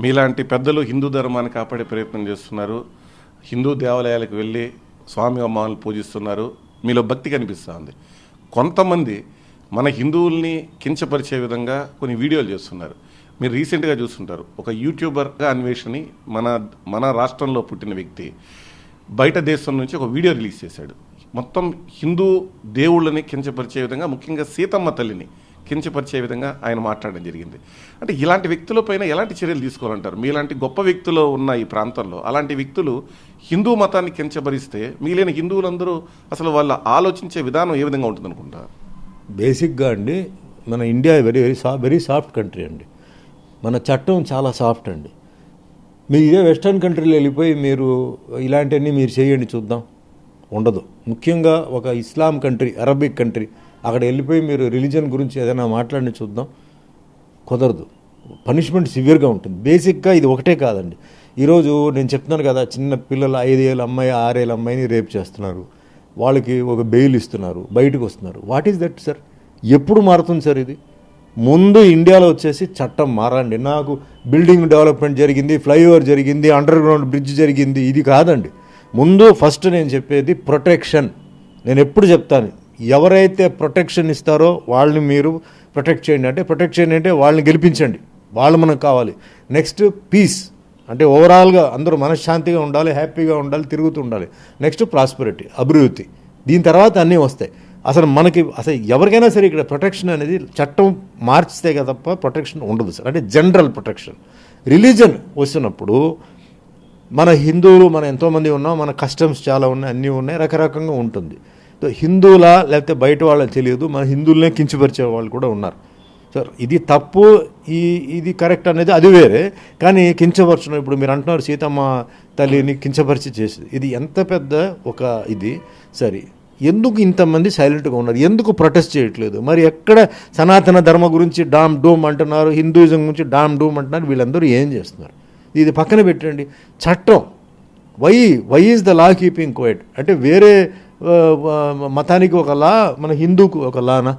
మీలాంటి పెద్దలు హిందూ ధర్మాన్ని కాపాడే ప్రయత్నం చేస్తున్నారు. హిందూ దేవాలయాలకు వెళ్ళి స్వామి అమ్మవారిని పూజిస్తున్నారు. మీలో భక్తి కనిపిస్తుంది. కొంతమంది మన హిందువుల్ని కించపరిచే విధంగా కొన్ని వీడియోలు చేస్తున్నారు. మీరు రీసెంట్గా చూస్తుంటారు, ఒక యూట్యూబర్గా అన్వేషణి మన రాష్ట్రంలో పుట్టిన వ్యక్తి బయట దేశం నుంచి ఒక వీడియో రిలీజ్ చేశాడు. మొత్తం హిందూ దేవుళ్ళని కించపరిచే విధంగా, ముఖ్యంగా సీతమ్మ తల్లిని కించపరిచే విధంగా ఆయన మాట్లాడడం జరిగింది. అంటే ఇలాంటి వ్యక్తులపైన ఎలాంటి చర్యలు తీసుకోవాలంటారు? మీలాంటి గొప్ప వ్యక్తులు ఉన్న ఈ ప్రాంతంలో అలాంటి వ్యక్తులు హిందూ మతాన్ని కించపరిస్తే మిగిలిన హిందువులందరూ అసలు వాళ్ళ ఆలోచించే విధానం ఏ విధంగా ఉంటుంది అనుకుంటారు? బేసిక్గా అండి, మన ఇండియా వెరీ సాఫ్ట్ కంట్రీ అండి. మన చట్టం చాలా సాఫ్ట్ అండి. మీరు ఇదే వెస్టర్న్ కంట్రీలో వెళ్ళిపోయి మీరు ఇలాంటివన్నీ మీరు చేయండి చూద్దాం, ఉండదు. ముఖ్యంగా ఒక ఇస్లాం కంట్రీ, అరబిక్ కంట్రీ, అక్కడ వెళ్ళిపోయి మీరు రిలీజన్ గురించి ఏదైనా మాట్లాడి చూద్దాం, కుదరదు. పనిష్మెంట్ సివియర్గా ఉంటుంది. బేసిక్గా ఇది ఒకటే కాదండి. ఈరోజు నేను చెప్తున్నాను కదా, చిన్న పిల్లలు 5 ఏళ్ళ అమ్మాయి 6 ఏళ్ళ అమ్మాయిని రేప్ చేస్తున్నారు, వాళ్ళకి ఒక బెయిల్ ఇస్తున్నారు, బయటకు వస్తున్నారు. What is that sir? ఎప్పుడు మారుతుంది సార్ ఇది? ముందు ఇండియాలో వచ్చేసి చట్టం మారండి. నాకు బిల్డింగ్ డెవలప్మెంట్ జరిగింది, ఫ్లైఓవర్ జరిగింది, అండర్ గ్రౌండ్ బ్రిడ్జ్ జరిగింది, ఇది కాదండి. ముందు ఫస్ట్ నేను చెప్పేది ప్రొటెక్షన్. నేను ఎప్పుడు చెప్తాను, ఎవరైతే ప్రొటెక్షన్ ఇస్తారో వాళ్ళని మీరు ప్రొటెక్ట్ చేయండి. అంటే ప్రొటెక్ట్ చేయండి అంటే వాళ్ళని గెలిపించండి, వాళ్ళు మనకు కావాలి. నెక్స్ట్ పీస్, అంటే ఓవరాల్గా అందరూ మనశ్శాంతిగా ఉండాలి, హ్యాపీగా ఉండాలి, తిరుగుతూ ఉండాలి. నెక్స్ట్ ప్రాస్పెరిటీ, అభివృద్ధి. దీని తర్వాత అన్నీ వస్తాయి. అసలు ఎవరికైనా సరే ఇక్కడ ప్రొటెక్షన్ అనేది చట్టం మార్చితే కదా తప్ప ప్రొటెక్షన్ ఉండదు సార్. అంటే జనరల్ ప్రొటెక్షన్. రిలీజన్ వచ్చినప్పుడు మన హిందువులు మనం ఎంతోమంది ఉన్నాం, మన కస్టమ్స్ చాలా ఉన్నాయి, అన్నీ ఉన్నాయి, రకరకంగా ఉంటుంది. హిందువులా లేకపోతే బయట వాళ్ళకి తెలియదు, మన హిందువులనే కించపరిచే వాళ్ళు కూడా ఉన్నారు సార్. ఇది తప్పు, ఇది కరెక్ట్ అనేది అది వేరే. కానీ కించపరచడం, ఇప్పుడు మీరు అంటున్నారు సీతమ్మ తల్లిని కించపరిచి చేసేది, ఇది ఎంత పెద్ద ఒక ఇది. సరే, ఎందుకు ఇంతమంది సైలెంట్గా ఉన్నారు? ఎందుకు ప్రొటెస్ట్ చేయట్లేదు? మరి ఎక్కడ సనాతన ధర్మ గురించి డామ్ డూమ్ అంటున్నారు, హిందూయిజం గురించి డామ్ డూమ్ అంటున్నారు, వీళ్ళందరూ ఏం చేస్తున్నారు? ఇది పక్కన పెట్టండి. చట్టం, why is the law keeping quiet? అంటే వేరే మతానికి ఒక లా, మన హిందూకు ఒక లానా?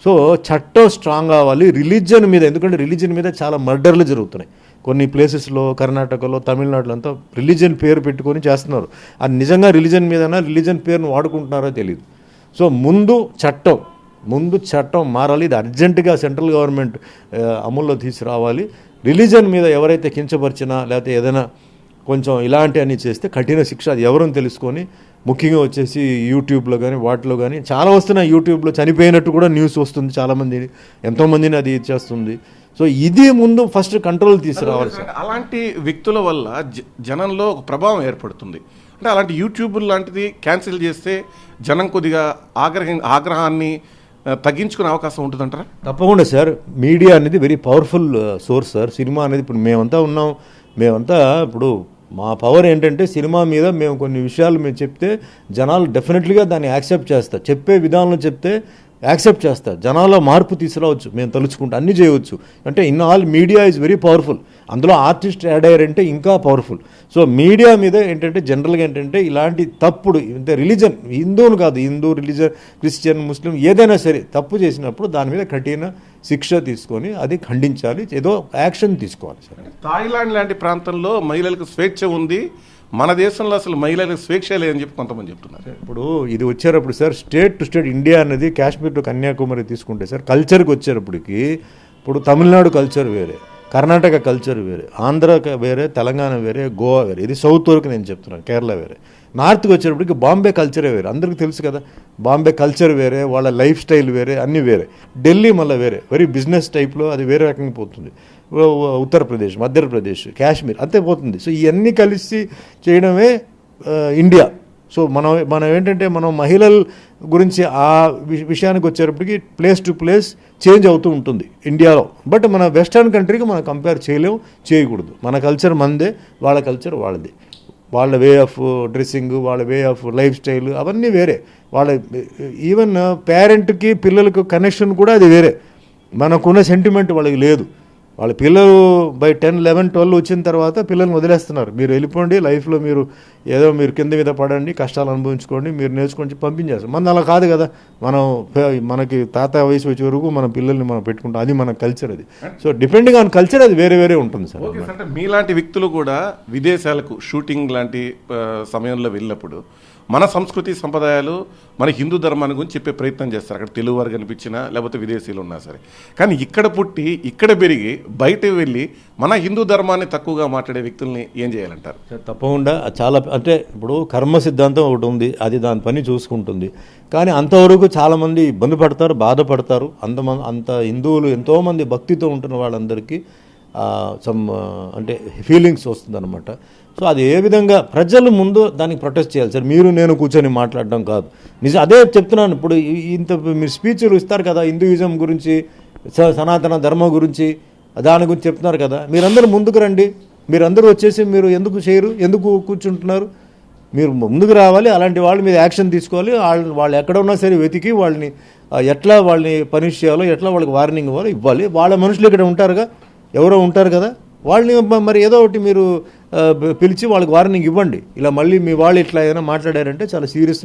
సో చట్టం స్ట్రాంగ్ అవ్వాలి రిలీజియన్ మీద. ఎందుకంటే రిలీజియన్ మీద చాలా మర్డర్లు జరుగుతున్నాయి కొన్ని ప్లేసెస్లో, కర్ణాటకలో, తమిళనాడులో అంతా రిలీజియన్ పేరు పెట్టుకొని చేస్తున్నారు. అది నిజంగా రిలీజియన్ మీదనా రిలీజియన్ పేరును వాడుకుంటున్నారో తెలియదు. సో ముందు చట్టం మారాలి. ఇది అర్జెంటుగా సెంట్రల్ గవర్నమెంట్ అమల్లో తీసుకురావాలి. రిలీజియన్ మీద ఎవరైతే కించపరిచినా లేకపోతే ఏదైనా కొంచెం ఇలాంటి అన్నీ చేస్తే కఠిన శిక్ష, అది ఎవరని తెలుసుకొని, ముఖ్యంగా వచ్చేసి యూట్యూబ్లో కానీ వాటిలో కానీ చాలా వస్తున్నాయి. యూట్యూబ్లో చనిపోయినట్టు కూడా న్యూస్ వస్తుంది, చాలామంది ఎంతోమందిని అది చేస్తుంది. సో ఇది ముందు ఫస్ట్ కంట్రోల్ తీసుకురావాలి సార్. అలాంటి వ్యక్తుల వల్ల జనంలో ఒక ప్రభావం ఏర్పడుతుంది. అంటే అలాంటి యూట్యూబ్ లాంటిది క్యాన్సిల్ చేస్తే జనం కొద్దిగా ఆగ్రహాన్ని తగ్గించుకునే అవకాశం ఉంటుందంటారా? తప్పకుండా సార్. మీడియా అనేది very powerful source sir. Cinema అనేది ఇప్పుడు మేమంతా ఇప్పుడు మా పవర్ ఏంటంటే సినిమా మీద మేము కొన్ని విషయాలు మేము చెప్తే జనాలు డెఫినెట్లీగా దాన్ని యాక్సెప్ట్ చేస్తారు. చెప్పే విధానంలో చెప్తే యాక్సెప్ట్ చేస్తారు. జనాల్లో మార్పు తీసుకురావచ్చు, మేము తలుచుకుంటే అన్నీ చేయవచ్చు. అంటే in all media is very powerful. అందులో ఆర్టిస్ట్ యాడ్ అయ్యారంటే ఇంకా పవర్ఫుల్. సో మీడియా మీద ఏంటంటే జనరల్గా ఏంటంటే ఇలాంటి తప్పుడు అంటే రిలీజన్, హిందువును కాదు, హిందూ రిలీజన్, క్రిస్టియన్, ముస్లిం ఏదైనా సరే తప్పు చేసినప్పుడు దాని మీద కఠిన శిక్ష తీసుకొని అది ఖండించాలి, ఏదో యాక్షన్ తీసుకోవాలి సార్. థాయిలాండ్ లాంటి ప్రాంతంలో మహిళలకు స్వేచ్ఛ ఉంది, మన దేశంలో అసలు మహిళలకు స్వేచ్ఛ లేదని చెప్పి కొంతమంది చెప్తున్నారు. ఇప్పుడు ఇది వచ్చేటప్పుడు sir state to state, India అనేది కాశ్మీర్ టు కన్యాకుమారి తీసుకుంటే సార్ కల్చర్కి వచ్చేటప్పటికి ఇప్పుడు తమిళనాడు కల్చర్ వేరే, కర్ణాటక కల్చర్ వేరే, ఆంధ్ర వేరే, తెలంగాణ వేరే, గోవా వేరే. ఇది సౌత్ వరకు నేను చెప్తున్నాను, కేరళ వేరే. నార్త్కి వచ్చేటప్పటికి బాంబే కల్చరే వేరే, అందరికీ తెలుసు కదా. బాంబే కల్చర్ వేరే, వాళ్ళ లైఫ్ స్టైల్ వేరే, అన్నీ వేరే. ఢిల్లీ మళ్ళీ వేరే, వెరీ బిజినెస్ టైప్లో అది వేరే రకంగా పోతుంది. ఉత్తరప్రదేశ్, మధ్యప్రదేశ్, కాశ్మీర్ అంతే పోతుంది. సో ఇవన్నీ కలిసి చేయడమే ఇండియా. సో మనం ఏంటంటే మనం మహిళల గురించి ఆ విషయానికి వచ్చేటప్పటికి ప్లేస్ టు ప్లేస్ చేంజ్ అవుతూ ఉంటుంది ఇండియాలో. బట్ మన వెస్టర్న్ కంట్రీకి మనం కంపేర్ చేయకూడదు. మన కల్చర్ మనదే, వాళ్ళ కల్చర్ వాళ్ళది. వాళ్ళ వే ఆఫ్ డ్రెస్సింగ్, వాళ్ళ వే ఆఫ్ లైఫ్ స్టైల్ అవన్నీ వేరే. వాళ్ళ ఈవెన్ పేరెంట్కి పిల్లలకు కనెక్షన్ కూడా అది వేరే. మనకున్న సెంటిమెంట్ వాళ్ళకి లేదు. వాళ్ళ పిల్లలు బై 10, 11, 12 వచ్చిన తర్వాత పిల్లల్ని వదిలేస్తున్నారు. మీరు వెళ్ళిపోండి, లైఫ్లో మీరు ఏదో మీరు కింద మీద పడండి, కష్టాలు అనుభవించుకోండి, మీరు నేర్చుకొని పంపించేస్తాం. మన అలా కాదు కదా. మనకి తాత వయసు వచ్చే వరకు మన పిల్లల్ని మనం పెట్టుకుంటాం. అది మన కల్చర్. అది సో డిపెండింగ్ ఆన్ కల్చర్ అది వేరే వేరే ఉంటుంది సార్. ఓకే సార్, అంటే మీలాంటి వ్యక్తులు కూడా విదేశాలకు షూటింగ్ లాంటి సమయంలో వెళ్ళినప్పుడు మన సంస్కృతి సంప్రదాయాలు మన హిందూ ధర్మాన్ని గురించి చెప్పే ప్రయత్నం చేస్తారు. అక్కడ తెలుగు వారు కనిపించినా లేకపోతే విదేశీయులు ఉన్నా సరే. కానీ ఇక్కడ పుట్టి ఇక్కడ పెరిగి బయట వెళ్ళి మన హిందూ ధర్మాన్ని తక్కువగా మాట్లాడే వ్యక్తుల్ని ఏం చేయాలంటారు? తప్పకుండా చాలా, అంటే ఇప్పుడు కర్మ సిద్ధాంతం ఒకటి ఉంది, అది దాని పని చూసుకుంటుంది. కానీ అంతవరకు చాలామంది ఇబ్బంది పడతారు, బాధపడతారు. అంత హిందువులు ఎంతోమంది భక్తితో ఉంటున్న వాళ్ళందరికీ అంటే ఫీలింగ్స్ వస్తుందన్నమాట. సో అది ఏ విధంగా ప్రజలు ముందు దానికి ప్రొటెస్ట్ చేయాలి సార్. మీరు నేను కూర్చొని మాట్లాడడం కాదు. నిజం అదే చెప్తున్నాను. ఇప్పుడు ఇంత మీరు స్పీచ్లు ఇస్తారు కదా హిందూయిజం గురించి, సనాతన ధర్మం గురించి, దాని గురించి చెప్తున్నారు కదా. మీరందరూ ముందుకు రండి. మీరందరూ వచ్చేసి మీరు ఎందుకు చేయరు, ఎందుకు కూర్చుంటున్నారు? మీరు ముందుకు రావాలి. అలాంటి వాళ్ళ మీద యాక్షన్ తీసుకోవాలి. వాళ్ళు ఎక్కడ ఉన్నా సరే వెతికి వాళ్ళని ఎట్లా వాళ్ళని పనిష్ చేయాలో, ఎట్లా వాళ్ళకి వార్నింగ్ ఇవ్వాలి. వాళ్ళ మనుషులు ఇక్కడ ఉంటారుగా, ఎవరో ఉంటారు కదా, వాళ్ళని మరి ఏదో ఒకటి మీరు పిలిచి వాళ్ళకి వార్నింగ్ ఇవ్వండి. ఇలా మళ్ళీ మీ వాళ్ళు ఇట్లా ఏదైనా మాట్లాడారంటే చాలా సీరియస్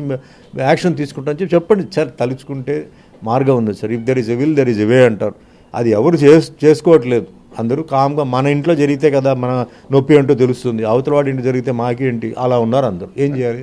యాక్షన్ తీసుకుంటారని చెప్పండి. సార్ తలుచుకుంటే మార్గం ఉంది sir. If there is a will there is a way అంటారు. అది ఎవరు చేసుకోవట్లేదు. అందరూ కామ్గా మన ఇంట్లో జరిగితే కదా మన నొప్పి ఏంటో తెలుస్తుంది. అవతల వాడి ఇంట్లో జరిగితే మాకేంటి, అలా ఉన్నారు అందరూ. ఏం చేయాలి?